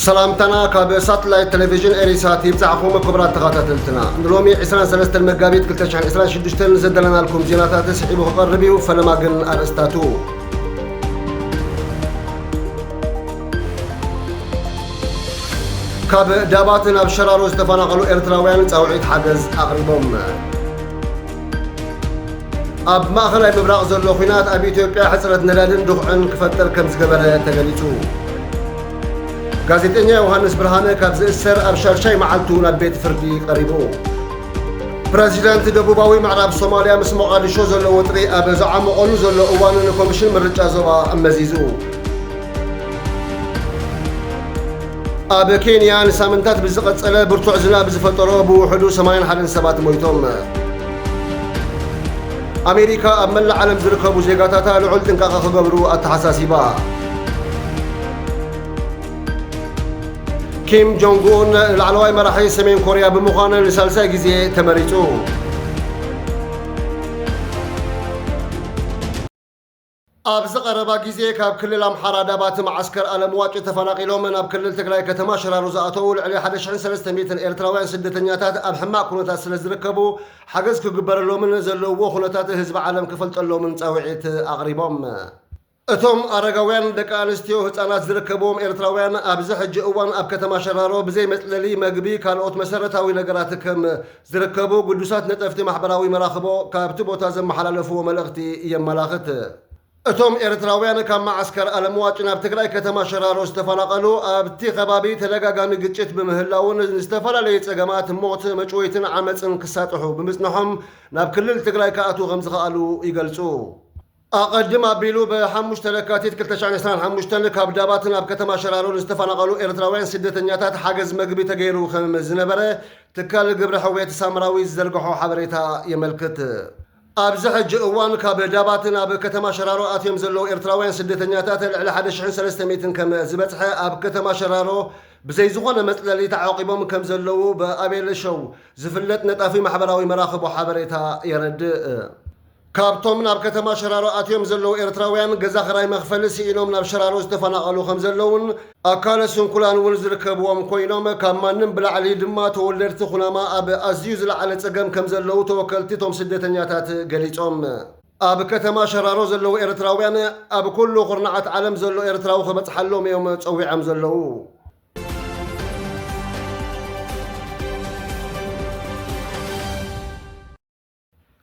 سلامتنا كابسات لايت تلفزيون اريسات يبزعكم كبرات تخاتلتنا نلومي 23 مغابيت 2026 زدلنا لكم زيناتات سحيبو قربيو فلما قن ارستاتو كاب داباتنا بشرارو استفانقلو ارتراويان تصاوعيت حجز اقربهم اب ماخلاي مبراق زلو خينات اب اثيوبيا حصرت ندادن دخعن كفتر كم زغبره تغليصو ጋዜጠኛ ዮሐንስ ብርሃነ ካብዚ እስር ኣብ ሻርሻይ መዓልቱ ናብ ቤት ፍርዲ ቀሪቡ ፕሬዚዳንት ደቡባዊ ምዕራብ ሶማልያ ምስ ሞቃዲሾ ዘሎ ወጥሪ ኣብ ዝዓመቐሉ ዘሎ እዋን ንኮሚሽን ምርጫ ዞባ ኣመዚዙ ኣብ ኬንያ ንሳምንታት ብዝቐፀለ ብርቱዕ ዝናብ ዝፈጠሮ ብውሕዱ 81 ሰባት ሞይቶም ኣሜሪካ ኣብ መላእ ዓለም ዝርከቡ ዜጋታታ ልዑል ጥንቃቐ ክገብሩ ኣተሓሳሲባ كيم جونغ اون العلواي مراحي سمين كوريا بمخانة لسالسا جزية تمريتو أبز قربا جزية كاب كل الأمحار دابات معسكر على مواجهة تفاناقيلو من أب كل التقلاي كتما شرارو زاطول على 11 ميتن إيرتراوين سدة نياتات أب حماق كونتات سلزركبو حجز كجبر اللو من زلو وخونتات هزب عالم كفلت اللو من تاوعيت أغريبهم እቶም አረጋውያን ደቂ አንስትዮ ህፃናት ዝርከብዎም ኤርትራውያን ኣብዚ ሕጂ እዋን ኣብ ከተማ ሸራሮ ብዘይ መፅለሊ መግቢ ካልኦት መሰረታዊ ነገራት ከም ዝርከቡ ቅዱሳት ነጠፍቲ ማሕበራዊ መራኽቦ ካብቲ ቦታ ዘመሓላለፍዎ መልእኽቲ የመላኽት እቶም ኤርትራውያን ካብ ማዓስከር ኣለምዋጭ ናብ ትግራይ ከተማ ሸራሮ ዝተፈናቐሉ ኣብቲ ከባቢ ተደጋጋሚ ግጭት ብምህላውን ዝተፈላለዩ ፀገማት ሞት መጭወይትን ዓመፅን ክሳጥሑ ብምፅንሖም ናብ ክልል ትግራይ ከኣትዉ ከም ዝኽኣሉ ይገልጹ أقدم أبيلو بحمش تلكاتيت كل تشعن سنة حمش تلك أبداباتنا بكتما شرارون استفانقلو إرتراوين سدة نياتات حاجز مقبي تغيرو خمم الزنبرة تكال قبر حويت سامراوي زرقحو حبريتها يملكت أبزحج أوان كابداباتنا بكتما شرارو آتيم زلو إرتراوين سدة نياتات على 11 ميتن كم زبتحة أبكتما شرارو بزي زغونا مثل اللي تعاقبهم كم زلو بأبيل شو زفلت نتافي محبراوي مراخب وحبريتها يرد كابتوم ناب كتما شرارو آتيوم زلو إرتراويان غزاخراي مخفل سيئنوم ناب شرارو استفانقلو خمزلون أكال سنكولان ولزركبوهم كوينوم كامانن بلعلي دما تولرت خناما أب أزيوز لعلى تقام كمزلو توكلتي توم سدة نياتات قليتوم أب كتما شرارو زلو إرتراويان أب كل قرنعة عالم زلو إرتراو خبت حلوم يوم تسوي عم زلو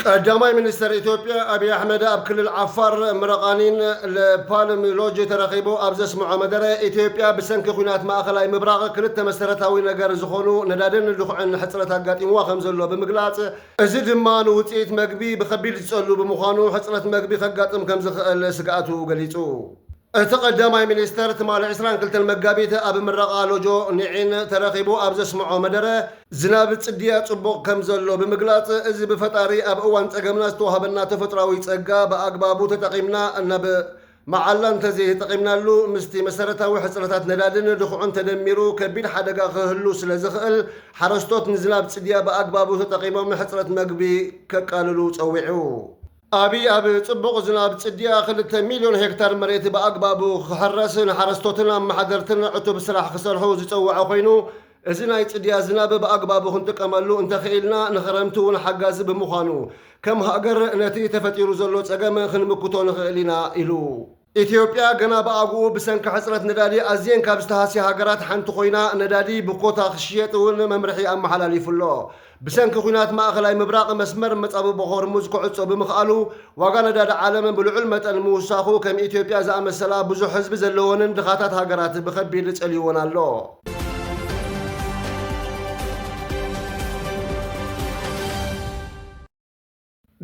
قدامي منستر إثيوبيا أبي أحمد أب كل العفار مرقانين لبالم لوجي ترخيبو أبزس معامدرة إثيوبيا بسنك خينات ما أخلاي مبراغ كلت مسرتاوي نجار زخونو ندادن اللخعن حصرتها قاتي مواخم زلو بمقلات أزيد ما نوتيت مقبي بخبيل تسألو بمخانو حصرت مقبي خقاتم كم زخل سقاتو قليتو تقدمي منستر تمال عسران كلت المقابيت أب مرقا لوجو نعين ترخيبو أبزس معامدرة زناب تصديات صبوق كم زلو بمقلات إزي بفتاري أب أوان تقمنا استوهبنا تفتراوي تسقا بأقبابو تتقيمنا أنب معلان تزيه تقيمنا له مستي مسارتاوي حصرتات ندادن دخوعن تدميرو كبير حدقا خهلو سلزخل حرستوت نزناب تصديا بأقبابو تتقيمو من حصرت مقبي كقاللو تسويعو أبي صبوق زناب تصديا 2 مليون هكتار مريت بأقبابو خحرسن حرستوتنا محدرتنا عتب سلاح خسرحو زيتوعو خينو إذن يتصديا زناب بأقبابو خنتقملو انت خيلنا نخرمتو ونحقاز بمخانو كم هاجر نتي تفتيرو زلو تسقم خنمكوتو نخيلنا إلو إثيوبيا جنا بأقو بسنك حصرت ندادي أزين كابستهاسي هاجرات حنتو خوينا ندادي بقوتا خشيت ونممرحي أم حلالي فلو بسنك خينات ما أخلاي مبراق مسمر متصابو بخور مزكو عصو بمخالو وغانا داد عالم بالعلمة الموساخو كم إثيوبيا زعم السلام بزو حزب زلون دخاتات هاجرات بخبي لتسأليون الله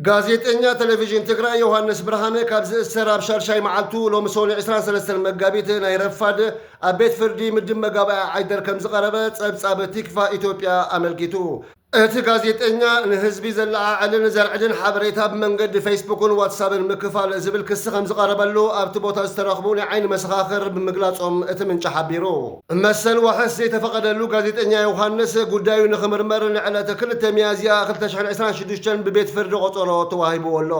ጋዜጠኛ ቴሌቪዥን ትግራይ ዮሐንስ ብርሃነ ካብዚ እስር ኣብ ሻርሻይ መዓልቱ ሎሚ ሰኒ 23 መጋቢት ናይ ረፋድ ኣብ ቤት ፍርዲ ምድብ መጋባእያ ዓይደር ከም ዝቐረበ ፀብጻብ ቲክቫ ኢትዮጵያ ኣመልኪቱ እቲ ጋዜጠኛ ንህዝቢ ዘለዓዕልን ዘርዕድን ሓበሬታ ብመንገዲ ፌስቡክን ዋትሳብን ምክፋል ዝብል ክሲ ከም ዝቐረበሉ ኣብቲ ቦታ ዝተረኽቡ ናይ ዓይኒ መሰኻኽር ብምግላጾም እቲ ምንጭ ሓቢሩ መሰል ዋሕስ ዘይተፈቐደሉ ጋዜጠኛ ዮሃንስ ጉዳዩ ንኽምርመር ንዕለተ 2 ሚያዝያ 2026 ብቤት ፍርዲ ቆፀሮ ተዋሂብዎ ኣሎ።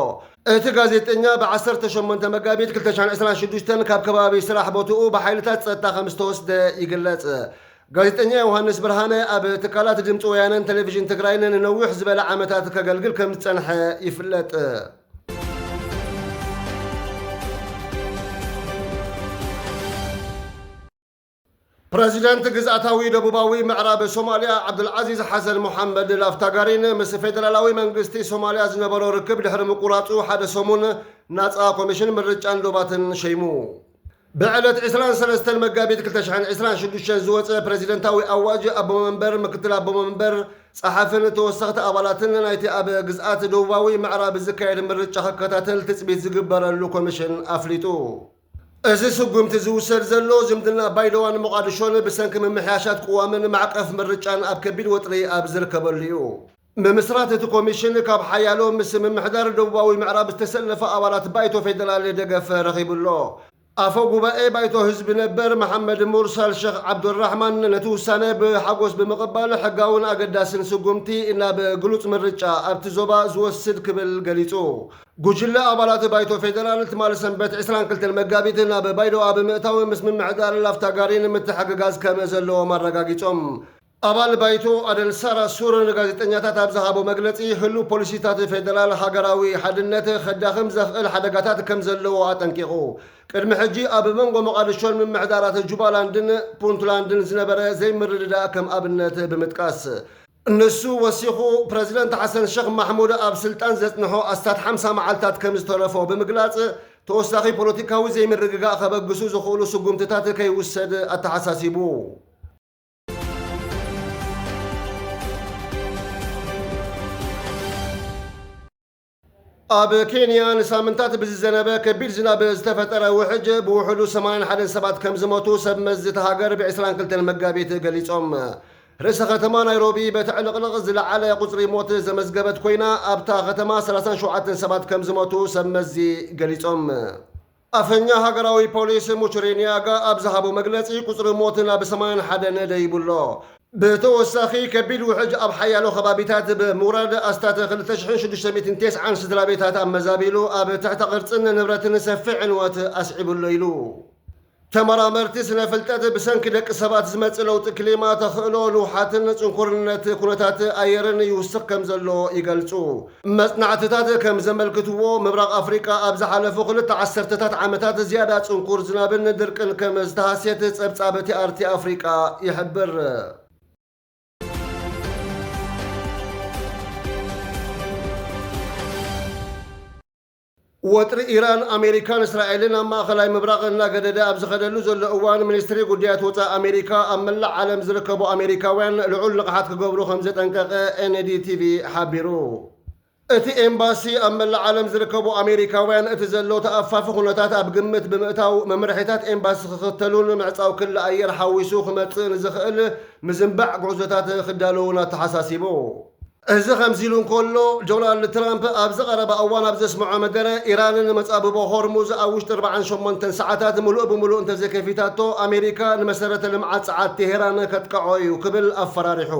እቲ ጋዜጠኛ ብ18 መጋቢት 2026 ካብ ከባቢ ስራሕ ቦትኡ ብሓይልታት ጸጥታ ከም ዝተወስደ ይግለጽ። ጋዜጠኛ ዮሃንስ ብርሃነ ኣብ ትካላት ድምፂ ወያነን ቴሌቪዥን ትግራይን ንነዊሕ ዝበለ ዓመታት ከገልግል ከም ዝጸንሐ ይፍለጥ። ፕሬዚደንት ግዝኣታዊ ደቡባዊ ምዕራብ ሶማልያ ዓብዱልዓዚዝ ሐሰን ሙሐመድ ላፍታጋሪን ምስ ፌደራላዊ መንግስቲ ሶማልያ ዝነበሮ ርክብ ድሕሪ ምቁራፁ ሓደ ሰሙን ናፃ ኮሚሽን ምርጫን ዶባትን ሸይሙ። بعلت 23 መጋቢት 2026 ዝወፀ ፕሬዚደንታዊ ኣዋጅ ኣቦ መንበር ምክትል ኣቦ መንበር ጸሓፍን ተወሰኽቲ ኣባላትን ናይቲ ኣብ ግዝኣት ደቡባዊ ምዕራብ ዝካየድ ምርጫ ክከታተል ትፅቢት ዝግበረሉ ኮሚሽን ኣፍሊጡ። እዚ ስጉምቲ ዝውሰድ ዘሎ ዝምድና ባይደዋን ሞቃዲሾን ብሰንኪ ምምሕያሻት ቅዋምን ማዕቀፍ ምርጫን ኣብ ከቢድ ወጥሪ ኣብ ዝርከበሉ እዩ። ምምስራት እቲ ኮሚሽን ካብ ሓያሎ ምስ ምምሕዳር ደቡባዊ ምዕራብ ዝተሰለፈ ኣባላት ባይቶ ፌደራል ደገፍ ረኺቡሎ። ኣፈ ጉባኤ ባይቶ ህዝቢ ነበር መሐመድ ሙርሳል ሼኽ ዓብዱራሕማን ነቲ ውሳነ ብሓጎስ ብምቕባል ሕጋውን ኣገዳስን ስጉምቲ ናብ ግሉፅ ምርጫ ኣብቲ ዞባ ዝወስድ ክብል ገሊጹ። ጉጅለ ኣባላት ባይቶ ፌደራል ትማል ሰንበት 22 መጋቢት ናብ ባይዶዋ ብምእታዊ ምስ ምምሕዳር ላፍታጋሪን ምትሕግጋዝ ከም ዘለዎም ኣረጋጊጾም። ኣባል ባይቶ ኣደል ሳራ ሱር ንጋዜጠኛታት ኣብ ዝሃቦ መግለፂ ህሉ ፖሊሲታት ፌደራል ሃገራዊ ሓድነት ከዳኽም ዘኽእል ሓደጋታት ከም ዘለዎ ኣጠንቂቑ። ቅድሚ ሕጂ ኣብ መንጎ ሞቃዲሾን ምምሕዳራት ጁባላንድን ፑንትላንድን ዝነበረ ዘይምርድዳእ ከም ኣብነት ብምጥቃስ እነሱ ወሲኹ ፕሬዚደንት ሐሰን ሼኽ ማሕሙድ ኣብ ስልጣን ዘጽንሖ ኣስታት 50 መዓልታት ከም ዝተረፎ ብምግላጽ ተወሳኺ ፖለቲካዊ ዘይምርግጋእ ከበግሱ ዝኽእሉ ስጉምትታት ከይውሰድ ኣተሓሳሲቡ። ኣብ ኬንያ ንሳምንታት ብዝዘነበ ከቢድ ዝናብ ዝተፈጠረ ውሕጅ ብውሕዱ 81 ሰባት ከም ዝሞቱ ሰብ መዚ እቲ ሃገር ብ22 መጋቢት ገሊጾም። ርእሰ ከተማ ናይሮቢ በቲ ዕልቕልቕ ዝለዓለ ቁፅሪ ሞት ዘመዝገበት ኮይና ኣብታ ከተማ 37 ሰባት ከም ዝሞቱ ሰብ መዚ ገሊጾም። ኣፈኛ ሃገራዊ ፖሊስ ሙቹሬንያጋ ኣብ ዝሃቦ መግለፂ ቁፅሪ ሞት ናብ 81 ደይብሎ። ብተወሳኺ ከቢድ ውሕጅ ኣብ ሓያሎ ከባቢታት ብምውራድ ኣስታት 2690 ስድራ ቤታት ኣመዛቢሉ ኣብ ትሕቲ ቅርፅን ንብረትን ሰፊሕ ዕንወት ኣስዒቡሎ ኢሉ። ተመራመርቲ ስነ ፍልጠት ብሰንኪ ደቂ ሰባት ዝመፅእ ለውጢ ክሊማ ተኽእሎ ልውሓትን ፅንኩርነት ኩነታት ኣየርን ይውስኽ ከም ዘሎ ይገልጹ። መፅናዕትታት ከም ዘመልክትዎ ምብራቕ ኣፍሪቃ ኣብ ዝሓለፉ 2 ዓሰርተታት ዓመታት ዝያዳ ፅንኩር ዝናብን ድርቅን ከም ዝተሃስየት ጸብጻበቲ ኣርቲ ኣፍሪቃ ይሕብር። ወጥሪ ኢራን ኣሜሪካን እስራኤልን ኣብ ማእኸላይ ምብራቕ እናገደደ ኣብ ዝኸደሉ ዘሎ እዋን ሚኒስትሪ ጉዳያት ወፃኢ ኣሜሪካ ኣብ መላእ ዓለም ዝርከቡ ኣሜሪካውያን ልዑል ንቕሓት ክገብሩ ከም ዘጠንቀቐ ኤንዲቲቪ ሓቢሩ። እቲ ኤምባሲ ኣብ መላእ ዓለም ዝርከቡ ኣሜሪካውያን እቲ ዘሎ ተኣፋፊ ኩነታት ኣብ ግምት ብምእታው መምርሒታት ኤምባሲ ክኽተሉን ምዕፃው ክሊ ኣየር ሓዊሱ ክመፅእ ንዝኽእል ምዝንባዕ ጉዕዞታት ክዳለውና ተሓሳሲቡ። እዚ ከምዚ ኢሉ እንከሎ ዶናልድ ትራምፕ ኣብ ዝቐረበ እዋን ኣብ ዘስምዖ መደረ ኢራንን መጻብቦ ሆርሙዝ ኣብ ውሽጢ 48 ሰዓታት ሙሉእ ብምሉእ እንተዘይከፊታቶ ኣሜሪካ ንመሰረተ ልምዓት ፀዓት ቴሄራን ከጥቅዖ እዩ ክብል ኣፈራሪሑ።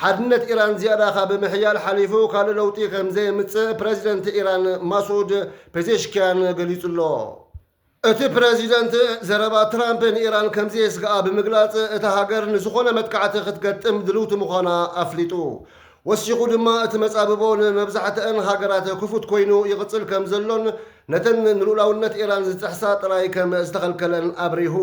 ሓድነት ኢራን ዝያዳ ካብ ምሕያል ሓሊፉ ካልእ ለውጢ ከምዘየምፅእ ፕሬዚደንት ኢራን ማሱድ ፔዜሽኪያን ገሊጹሎ። እቲ ፕሬዚደንት ዘረባ ትራምፕ ንኢራን ከምዘየስግኣ ብምግላጽ እታ ሃገር ንዝኾነ መጥቃዕቲ ክትገጥም ድልውቲ ምዃና ኣፍሊጡ። ወሲኹ ድማ እቲ መጻብቦ ንመብዛሕትአን ሃገራት ክፉት ኮይኑ ይቕፅል ከም ዘሎን ነተን ንልኡላውነት ኢራን ዝፅሕሳ ጥራይ ከም ዝተኸልከለን ኣብሪሁ።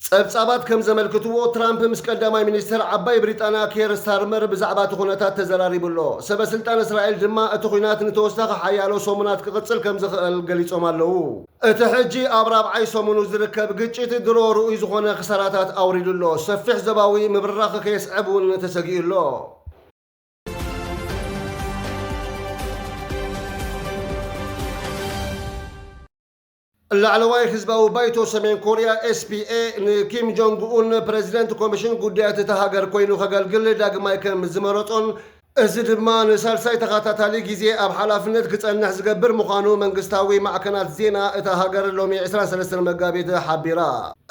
ጸብጻባት ከም ዘመልክትዎ ትራምፕ ምስ ቀዳማይ ሚኒስትር ዓባይ ብሪጣንያ ኬር ስታርመር ብዛዕባ እቲ ኩነታት ተዘራሪቡሎ። ሰበስልጣን እስራኤል ድማ እቲ ኩናት ንተወሳኺ ሓያሎ ሰሙናት ክቕፅል ከም ዝኽእል ገሊጾም ኣለዉ። እቲ ሕጂ ኣብ 4ይ ሰሙኑ ዝርከብ ግጭት ድሮ ርኡይ ዝኾነ ክሳራታት ኣውሪዱሎ። ሰፊሕ ዞባዊ ምብራኽ ከየስዕብ እውን ተሰጊኡሎ። ላዕለዋይ ህዝባዊ ባይቶ ሰሜን ኮርያ ኤስፒኤ ንኪም ጆንግ ኡን ፕሬዚደንት ኮሚሽን ጉዳያት እቲ ሃገር ኮይኑ ከገልግል ዳግማይ ከም ዝመረፆን እዚ ድማ ንሳልሳይ ተኸታታሊ ግዜ ኣብ ሓላፍነት ክጸንሕ ዝገብር ምዃኑ መንግስታዊ ማዕከናት ዜና እታ ሃገር ሎሚ 23 መጋቢት ሓቢራ።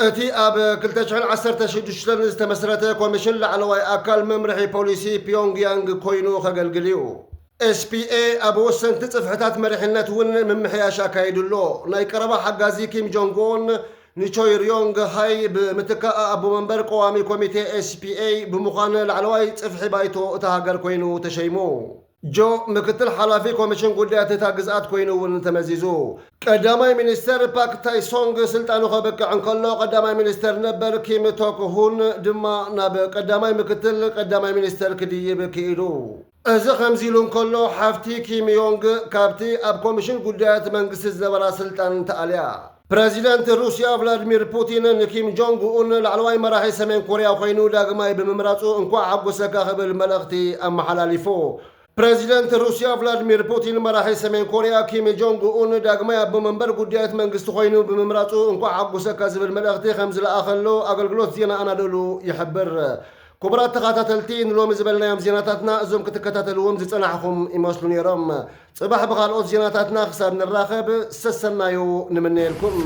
እቲ ኣብ 2016 ዝተመስረተ ኮሚሽን ላዕለዋይ ኣካል መምርሒ ፖሊሲ ፒዮንግያንግ ኮይኑ ከገልግል እዩ። ኤስፒኤ ኣብ ወሰንቲ ጽፍሕታት መሪሕነት እውን ምምሕያሽ ኣካይዱሎ። ናይ ቀረባ ሓጋዚ ኪም ጆንግ ኡን ንቾይ ርዮንግ ሃይ ብምትካእ ኣቦ መንበር ቀዋሚ ኮሚቴ ኤስፒኤ ብምዃን ላዕለዋይ ጽፍሒ ባይቶ እታ ሃገር ኮይኑ ተሸይሙ። ጆ ምክትል ሓላፊ ኮሚሽን ጉዳያት እታ ግዝኣት ኮይኑ እውን ተመዚዙ። ቀዳማይ ሚኒስተር ፓክ ታይሶንግ ስልጣኑ ከበቅዕ እንከሎ ቀዳማይ ሚኒስተር ነበር ኪም ቶክ ሁን ድማ ናብ ቀዳማይ ምክትል ቀዳማይ ሚኒስተር ክድይብ ክኢሉ። እዚ ከምዚ ኢሉ እንከሎ ሓፍቲ ኪም ዮንግ ካብቲ ኣብ ኮሚሽን ጉዳያት መንግስቲ ዝነበራ ስልጣን ተኣልያ። ፕሬዚደንት ሩስያ ቭላድሚር ፑቲን ንኪም ጆንግ ኡን ላዕለዋይ መራሒ ሰሜን ኮርያ ኮይኑ ዳግማይ ብምምራፁ እንኳዕ ሓጎሰካ ክብል መልእኽቲ ኣመሓላሊፉ። ፕሬዚደንት ሩስያ ቭላድሚር ፑቲን መራሒ ሰሜን ኮርያ ኪም ጆንግ ኡን ዳግማይ ኣቦ መንበር ጉዳያት መንግስቲ ኮይኑ ብምምራፁ እንኳዕ ሓጎሰካ ዝብል መልእኽቲ ከም ዝለኣኸሎ ኣገልግሎት ዜና ኣናዶሉ ይሕብር። ክቡራት ተኸታተልቲ ንሎሚ ዝበልናዮም ዜናታትና እዞም ክትከታተልዎም ዝጸናሕኹም ይመስሉ ነይሮም። ጽባሕ ብኻልኦት ዜናታትና ክሳብ ንራኸብ ሰሰናዩ ንምንየልኩም።